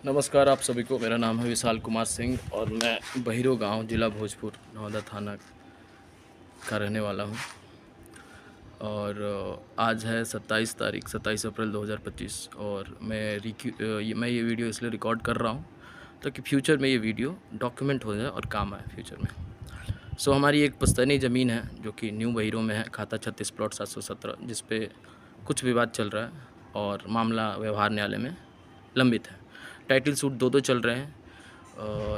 नमस्कार आप सभी को। मेरा नाम है विशाल कुमार सिंह और मैं बहिरो गांव जिला भोजपुर नवादा थाना का रहने वाला हूं। और आज है 27 अप्रैल 2025 और मैं ये वीडियो इसलिए रिकॉर्ड कर रहा हूं ताकि फ्यूचर में ये वीडियो डॉक्यूमेंट हो जाए और काम आए फ्यूचर में। हमारी एक पुश्तैनी ज़मीन है जो कि न्यू बहिरो में है, खाता 36 प्लॉट 717, जिस पे कुछ विवाद चल रहा है और मामला व्यवहार न्यायालय में लंबित है। टाइटल सूट दो चल रहे हैं,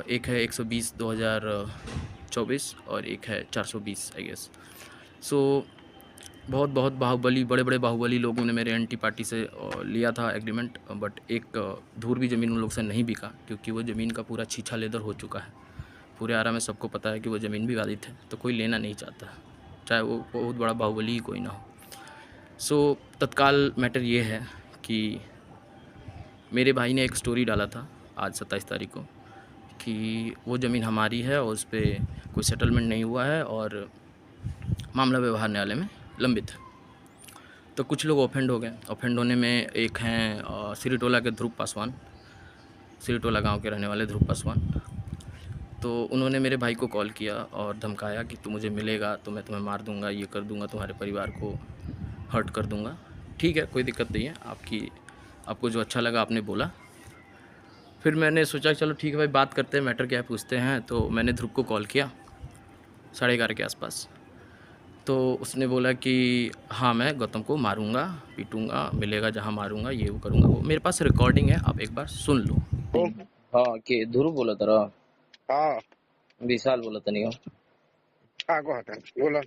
एक है 120 2024 और एक है 420 आई गेस। बहुत बड़े बड़े बाहुबली लोगों ने मेरे एंटी पार्टी से लिया था एग्रीमेंट, बट एक धूर भी ज़मीन उन लोग से नहीं बिका क्योंकि वो ज़मीन का पूरा छीछा लेदर हो चुका है। पूरे आरा में सबको पता है कि वो ज़मीन भी बाधित है, तो कोई लेना नहीं चाहता, चाहे वो बहुत बड़ा बाहुबली ही कोई ना हो। तत्काल मैटर ये है कि मेरे भाई ने एक स्टोरी डाला था आज 27 तारीख को कि वो ज़मीन हमारी है और उस पर कोई सेटलमेंट नहीं हुआ है और मामला व्यवहार न्यायालय में लंबित है। तो कुछ लोग ऑफेंड हो गए। ऑफेंड होने में एक हैं सिरीटोला के ध्रुव पासवान, सिरीटोला गांव के रहने वाले ध्रुव पासवान। तो उन्होंने मेरे भाई को कॉल किया और धमकाया कि तू मुझे मिलेगा तो मैं तुम्हें मार दूंगा, ये कर दूंगा, तुम्हारे परिवार को हर्ट कर दूंगा। ठीक है, कोई दिक्कत नहीं है, आपको जो अच्छा लगा आपने बोला। फिर मैंने सोचा चलो ठीक है भाई, बात करते हैं, मैटर क्या है पूछते हैं। तो मैंने ध्रुव को कॉल किया 11:30 के आसपास। तो उसने बोला कि हाँ मैं गौतम को मारूंगा, पीटूंगा, मिलेगा जहाँ मारूंगा, ये वो करूँगा। वो मेरे पास रिकॉर्डिंग है, आप एक बार सुन लो। हाँ के ध्रुव बोला तारा। हाँ विशाल बोला तनी हो। का कहता बोला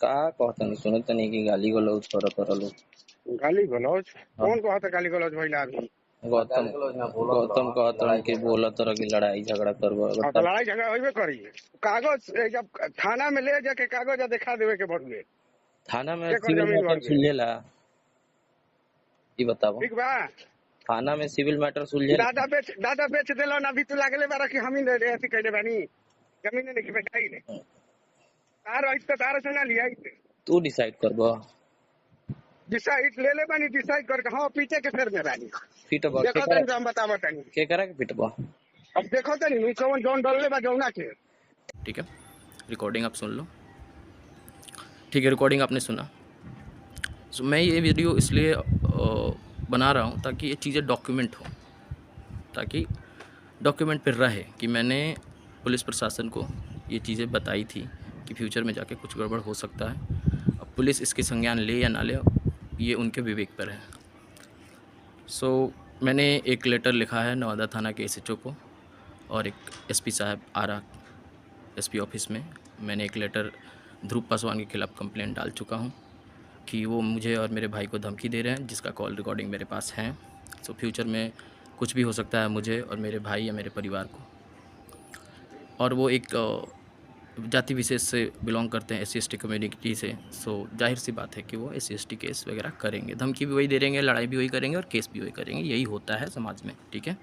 का कहता नहीं सुनत तनी की गाली गलौज करत रहलो। गाली गलौज कौन कहता गाली गलौज भइला आदमी? गौतम कहता कि बोला तरह की लड़ाई झगड़ा करबो। हाँ तो लड़ाई झगड़ा होइबे करी। कागज जब थाना में ले जाके कागज दिखा देवे के बड़ुए थाना में एकर सिविल जमीन मैटर बड़ुए। सुलझेला, ई बताओ। ठीक बा, थाना में सिविल मैटर सुलझेला। दादा बेच देलो ना, अभी तू लागले बारा कि हम ही ऐसी कहले बानी जमीन नहीं बेचाई रे। तार रहित तो तार से ना लिया तू डिसाइड करबो। डिसाइड ले ले बानी, डिसाइड करके हाँ पीछे के फेर में बानी पिटबो देखो तनी हम बतावा तनी के करा के पिटबो। अब देखो तनी कौन जौन डलले बा जौना के। ठीक है, रिकॉर्डिंग आप सुन लो। ठीक है, रिकॉर्डिंग आपने सुना। मैं ये वीडियो इसलिए बना रहा हूँ ताकि ये चीज़ें डॉक्यूमेंट हो, ताकि डॉक्यूमेंट पर रहे कि मैंने पुलिस प्रशासन को ये चीज़ें बताई थी कि फ्यूचर में जाके कुछ गड़बड़ हो सकता है। अब पुलिस इसके संज्ञान ले या ना ले, ये उनके विवेक पर है। मैंने एक लेटर लिखा है नवादा थाना के एसएचओ को और एक एसपी साहब आरा एसपी ऑफिस में। मैंने एक लेटर ध्रुव पासवान के खिलाफ़ कंप्लेंट डाल चुका हूँ कि वो मुझे और मेरे भाई को धमकी दे रहे हैं, जिसका कॉल रिकॉर्डिंग मेरे पास है। फ्यूचर में कुछ भी हो सकता है मुझे और मेरे भाई या मेरे परिवार को। और वो एक जाति विशेष से बिलोंग करते हैं, SC ST कम्युनिटी से। जाहिर सी बात है कि वो SC ST केस वगैरह करेंगे, धमकी भी वही दे देंगे, लड़ाई भी वही करेंगे और केस भी वही करेंगे। यही होता है समाज में, ठीक है।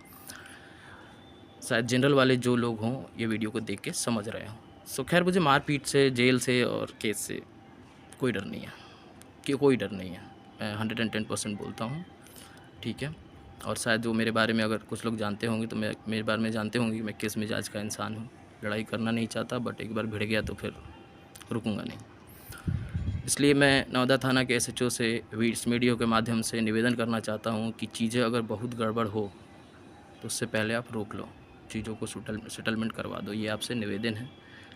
शायद जनरल वाले जो लोग हों ये वीडियो को देख के समझ रहे हों। खैर, मुझे मारपीट से, जेल से और केस से कोई डर नहीं है, कि कोई डर नहीं है। मैं 110% बोलता हूँ, ठीक है। और शायद जो मेरे बारे में अगर कुछ लोग जानते होंगे तो मेरे बारे में जानते होंगे कि मैं किस मिजाज का इंसान हूँ। लड़ाई करना नहीं चाहता, बट एक बार भिड़ गया तो फिर रुकूंगा नहीं। इसलिए मैं नवादा थाना के SHO से इस वीडियो के माध्यम से निवेदन करना चाहता हूँ कि चीज़ें अगर बहुत गड़बड़ हो तो उससे पहले आप रोक लो, चीज़ों को सेटलमेंट करवा दो। ये आपसे निवेदन है,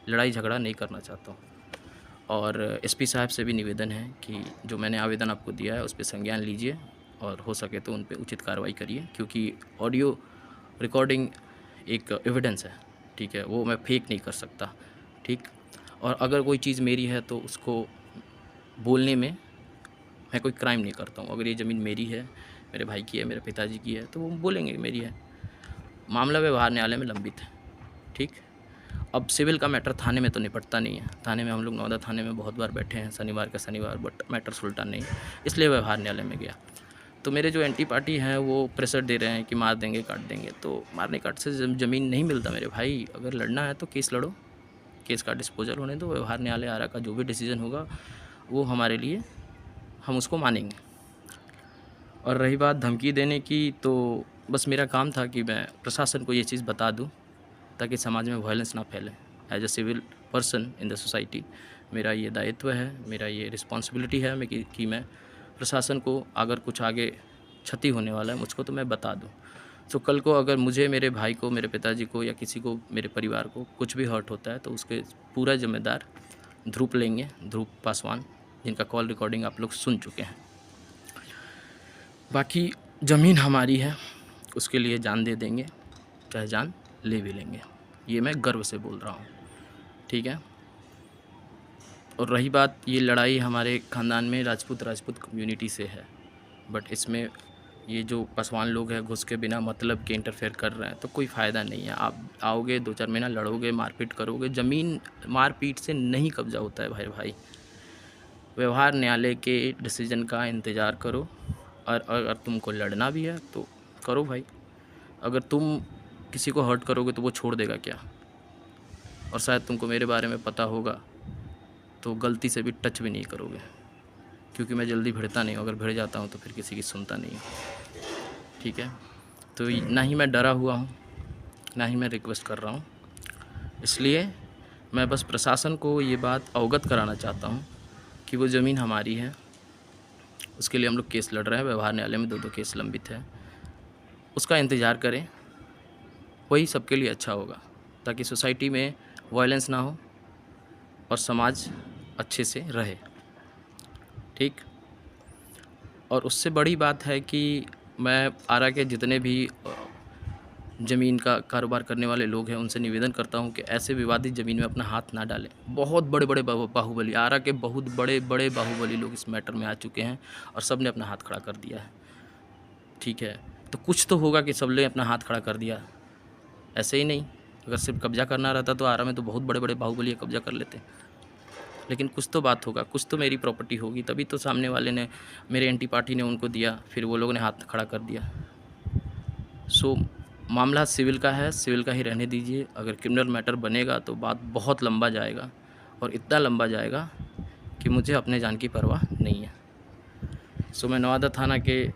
लड़ाई झगड़ा नहीं करना चाहता हूँ। और SP साहब से भी निवेदन है कि जो मैंने आवेदन आपको दिया है उस पर संज्ञान लीजिए और हो सके तो उन पर उचित कार्रवाई करिए, क्योंकि ऑडियो रिकॉर्डिंग एक एविडेंस है, ठीक है। वो मैं फेक नहीं कर सकता, ठीक। और अगर कोई चीज़ मेरी है तो उसको बोलने में मैं कोई क्राइम नहीं करता हूँ। अगर ये ज़मीन मेरी है, मेरे भाई की है, मेरे पिताजी की है, तो वो बोलेंगे मेरी है। मामला व्यवहार न्यायालय में लंबित है, ठीक। अब सिविल का मैटर थाने में तो निपटता नहीं है। थाने में हम लोग नवादा थाने में बहुत बार बैठे हैं, शनिवार का शनिवार, बट मैटर सुलटा नहीं, इसलिए व्यवहार न्यायालय में गया। तो मेरे जो एंटी पार्टी हैं वो प्रेशर दे रहे हैं कि मार देंगे, काट देंगे। तो मारने काट से ज़मीन नहीं मिलता मेरे भाई। अगर लड़ना है तो केस लड़ो, केस का डिस्पोजल होने दो। व्यवहार न्यायालय आरा का जो भी डिसीजन होगा वो हमारे लिए, हम उसको मानेंगे। और रही बात धमकी देने की, तो बस मेरा काम था कि मैं प्रशासन को ये चीज़ बता दूं ताकि समाज में वायलेंस ना फैले। As a civil person in the society मेरा ये दायित्व है, मेरा ये रिस्पॉन्सिबिलिटी है मैं कि मैं प्रशासन को अगर कुछ आगे क्षति होने वाला है मुझको तो मैं बता दूं। तो कल को अगर मुझे, मेरे भाई को, मेरे पिताजी को या किसी को, मेरे परिवार को कुछ भी हर्ट होता है तो उसके पूरा जिम्मेदार ध्रुव लेंगे, ध्रुव पासवान, जिनका कॉल रिकॉर्डिंग आप लोग सुन चुके हैं। बाकी ज़मीन हमारी है, उसके लिए जान दे देंगे, चाहे जान ले भी लेंगे, ये मैं गर्व से बोल रहा हूँ, ठीक है। और रही बात, ये लड़ाई हमारे ख़ानदान में राजपूत कम्युनिटी से है, बट इसमें ये जो पासवान लोग हैं घुस के बिना मतलब के इंटरफेयर कर रहे हैं तो कोई फ़ायदा नहीं है। आप आओगे 2-4 महीना लड़ोगे, मारपीट करोगे, ज़मीन मारपीट से नहीं कब्जा होता है भाई। व्यवहार न्यायालय के डिसीजन का इंतज़ार करो, और अगर तुमको लड़ना भी है तो करो भाई। अगर तुम किसी को हर्ट करोगे तो वो छोड़ देगा क्या? और शायद तुमको मेरे बारे में पता होगा तो गलती से भी टच भी नहीं करोगे, क्योंकि मैं जल्दी भिड़ता नहीं हूँ। अगर भिड़ जाता हूँ तो फिर किसी की सुनता नहीं हूँ, ठीक है। तो ना ही मैं डरा हुआ हूँ, ना ही मैं रिक्वेस्ट कर रहा हूँ। इसलिए मैं बस प्रशासन को ये बात अवगत कराना चाहता हूँ कि वो ज़मीन हमारी है। उसके लिए हम लोग केस लड़ रहे हैं, व्यवहार न्यायालय में 2-2 केस लंबित है। उसका इंतज़ार करें, वही सबके लिए अच्छा होगा, ताकि सोसाइटी में वायलेंस ना हो और समाज अच्छे से रहे, ठीक। और उससे बड़ी बात है कि मैं आरा के जितने भी ज़मीन का कारोबार करने वाले लोग हैं उनसे निवेदन करता हूं कि ऐसे विवादित ज़मीन में अपना हाथ ना डालें। बहुत बड़े बाहुबली, आरा के बहुत बड़े बाहुबली लोग इस मैटर में आ चुके हैं और सब ने अपना हाथ खड़ा कर दिया है, ठीक है। तो कुछ तो होगा कि सब ने अपना हाथ खड़ा कर दिया, ऐसे ही नहीं। अगर सिर्फ कब्जा करना रहता तो आरा में तो बहुत बड़े बाहुबली कब्जा कर लेते, लेकिन कुछ तो बात होगा, कुछ तो मेरी प्रॉपर्टी होगी, तभी तो सामने वाले ने, मेरे एंटी पार्टी ने उनको दिया, फिर वो लोगों ने हाथ खड़ा कर दिया। सो मामला सिविल का है, सिविल का ही रहने दीजिए। अगर क्रिमिनल मैटर बनेगा तो बात बहुत लंबा जाएगा, और इतना लंबा जाएगा कि मुझे अपने जान की परवाह नहीं है। सो मैं नवादा थाना के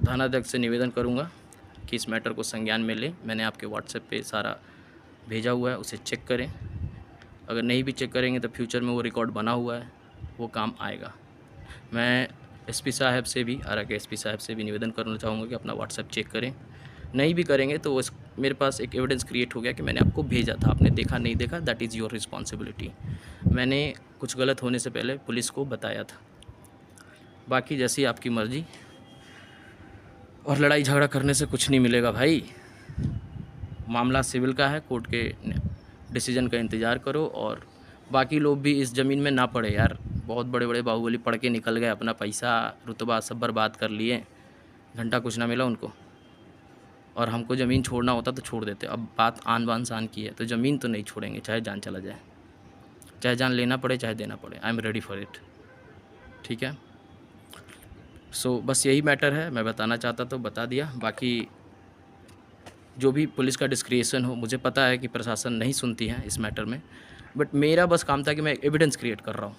थानाध्यक्ष से निवेदन करूंगा कि इस मैटर को संज्ञान में लें। मैंने आपके व्हाट्सएप पे सारा भेजा हुआ है, उसे चेक करें। अगर नहीं भी चेक करेंगे तो फ्यूचर में वो रिकॉर्ड बना हुआ है, वो काम आएगा। मैं एसपी साहब से भी, आरा के एसपी साहब से भी निवेदन करना चाहूँगा कि अपना व्हाट्सएप चेक करें। नहीं भी करेंगे तो मेरे पास एक एविडेंस क्रिएट हो गया कि मैंने आपको भेजा था, आपने देखा नहीं देखा, दैट इज़ योर रिस्पॉन्सिबिलिटी। मैंने कुछ गलत होने से पहले पुलिस को बताया था। बाकी जैसी आपकी मर्ज़ी, और लड़ाई झगड़ा करने से कुछ नहीं मिलेगा भाई। मामला सिविल का है, कोर्ट के डिसीजन का इंतज़ार करो। और बाकी लोग भी इस ज़मीन में ना पड़े यार। बहुत बड़े बाहुबली पढ़ के निकल गए, अपना पैसा रुतबा सब बर्बाद कर लिए, घंटा कुछ ना मिला उनको। और हमको ज़मीन छोड़ना होता तो छोड़ देते। अब बात आन बान शान की है तो ज़मीन तो नहीं छोड़ेंगे, चाहे जान चला जाए, चाहे जान लेना पड़े, चाहे देना पड़े। I am ready for it, ठीक है। सो बस यही मैटर है, मैं बताना चाहता तो बता दिया। बाकी जो भी पुलिस का डिस्क्रिएशन हो, मुझे पता है कि प्रशासन नहीं सुनती है इस मैटर में, बट मेरा बस काम था कि मैं एविडेंस क्रिएट कर रहा हूँ,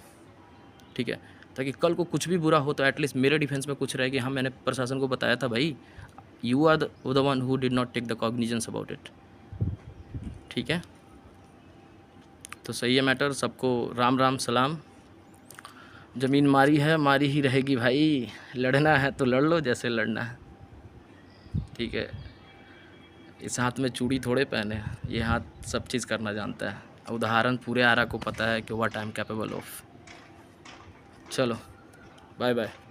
ठीक है, ताकि कल को कुछ भी बुरा हो तो एटलीस्ट मेरे डिफेंस में कुछ रहे कि हाँ मैंने प्रशासन को बताया था भाई, you are the one who did not take the cognizance about it, ठीक है। तो सही है मैटर। सबको राम राम सलाम। ज़मीन मारी है, मारी ही रहेगी भाई। लड़ना है तो लड़ लो जैसे लड़ना है, ठीक है। इस हाथ में चूड़ी थोड़े पहने, ये हाथ सब चीज़ करना जानता है। उदाहरण पूरे आरा को पता है कि what I am capable of. चलो बाय बाय।